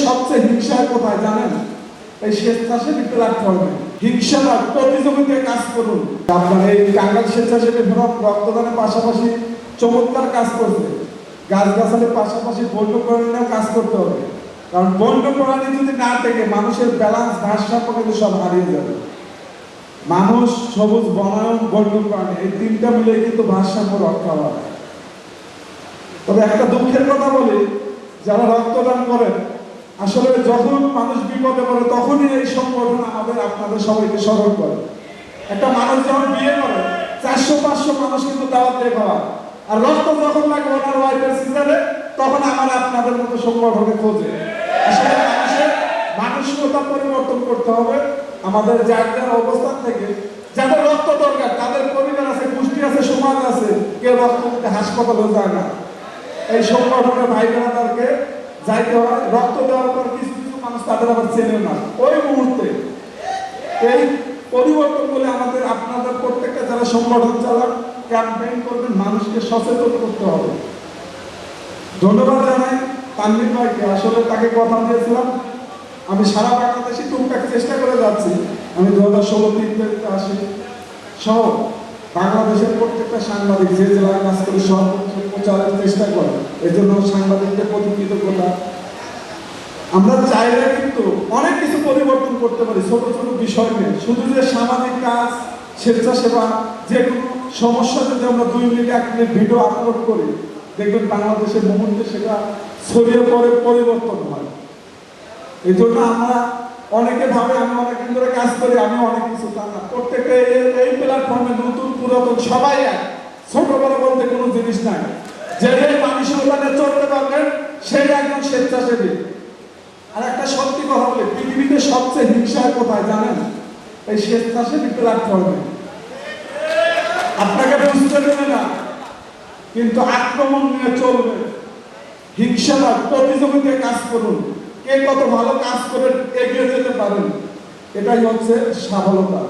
সবচেয়ে হিংসা কোথায় জানেন? এই স্বেচ্ছাসেবী প্ল্যাটফর্মে। হিংসা না, প্রতিযোগিতায় কাজ করুন। আপনার এই টাঙ্গাইল স্বেচ্ছাসেবী ফোরাম রক্তদানের পাশাপাশি চমৎকার কাজ করছে। গাছগাছালির পাশাপাশি বন্য প্রাণীরাও কাজ করতে হবে, কারণ বন্য প্রাণী যদি না থেকে মানুষের ব্যালেন্স ভারসাম্য কিন্তু সব হারিয়ে যাবে। মানুষ, সবুজ বনায়ন, বন্য প্রাণী এই তিনটা মিলে কিন্তু ভারসাম্য রক্ষা হয়। তবে একটা দুঃখের কথা বলি, যারা রক্তদান করেন আসলে যখন মানুষ বিপদে পড়ে তখনই এই সংগঠন আমাদের আপনাদের সবাইকে স্মরণ করে। একটা মানুষ যখন বিয়ে করে 400-500 মানুষ কিন্তু দাওয়াত দিয়ে খাওয়ায়, আর রক্ত যখন লাগে ওনার ওয়াইফের সিজারে তখন আমার আপনাদের মতো সংগঠনে খোঁজে। আসলে মানুষের মানসিকতা পরিবর্তন করতে হবে। আমাদের যার যার অবস্থান থেকে যাদের রক্ত দরকার, তাদের পরিবার আছে, গোষ্ঠী আছে, সমাজ আছে, কেউ রক্ত দিতে হাসপাতালে যায় না। এই সংগঠনের ভাই বোনদেরকে যাইতে হয়। রক্ত দেওয়ার পর কিছু কিছু মানুষ তাদের আবার চেনে না। ওই মুহূর্তে এই পরিবর্তন বলে আমাদের আপনাদের প্রত্যেকটা যারা সংগঠন চালান, ক্যাম্পেইন করবেন, মানুষকে সচেতন করতে হবে। ধন্যবাদ জানাই তানভীর ভাইকে। আসলে তাকে কথা দিয়েছিলাম আমি সারা বাংলাদেশে টুকটাক চেষ্টা করে যাচ্ছি। আমি 2016 আসি সহ বাংলাদেশের প্রত্যেকটা সাংবাদিক যে জেলায় কাজ করে সর্বোচ্চ প্রচারের চেষ্টা করে। এই জন্য সাংবাদিকদের প্রতি কৃতজ্ঞতা। আমরা চাইলে কিন্তু অনেক কিছু পরিবর্তন করতে পারি ছোট ছোট বিষয় নিয়ে। শুধু যে সামাজিক কাজ, স্বেচ্ছাসেবা, যে কোনো সমস্যা যদি আমরা 2 মিনিট 1 মিনিট ভিডিও আপলোড করি, দেখবেন বাংলাদেশের মুহূর্তে সেটা ছড়িয়ে পড়ে, পরিবর্তন হয়। এই জন্য আমরা অনেকে ভাবে আমি অনেকদিন ধরে কাজ করি, আমি অনেক কিছু তা না। প্রত্যেকে এই প্ল্যাটফর্মে নতুন পুরাতন সবাই এক, ছোট বড় বলতে কোনো জিনিস নাই। যে মানুষের ওখানে চলতে পারবেন সেই একজন স্বেচ্ছাসেবী। আর একটা সত্যি কথা বলি, পৃথিবীতে সবচেয়ে হিংসা কোথায় জানেন? এই স্বেচ্ছাসেবী প্ল্যাটফর্মে। আপনাকে বুঝতে দেবে না, কিন্তু আক্রমণ নিয়ে চলবে। হিংসা না, প্রতিযোগিতায় কাজ করুন। কে কত ভালো কাজ করে এগিয়ে যেতে পারেন, এটাই হচ্ছে সফলতা।